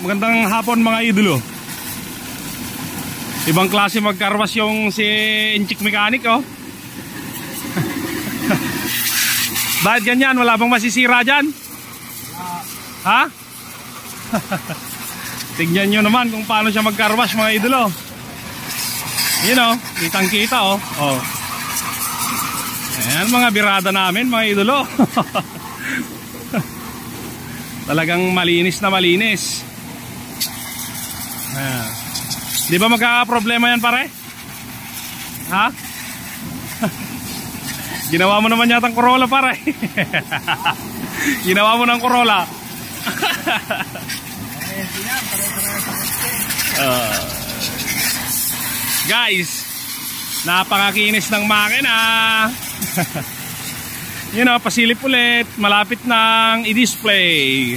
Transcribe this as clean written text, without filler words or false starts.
Magandang hapon mga idolo. Ibang klase magkarwas yung si Inchik Mechanic oh. Bakit ganyan? Wala bang masisira dyan? Ha? Tignan nyo naman kung paano siya magkarwas mga idolo. Yun oh, kitang kita oh. Ayan mga birada namin mga idolo. Talagang malinis na malinis. Di ba magkakaproblema yan pare? Ha? Ginawa mo naman yatang Corolla pare. Ginawa mo ng Corolla. Guys, napakakinis ng makina. Yun o, pasilip ulit. Malapit nang i-display.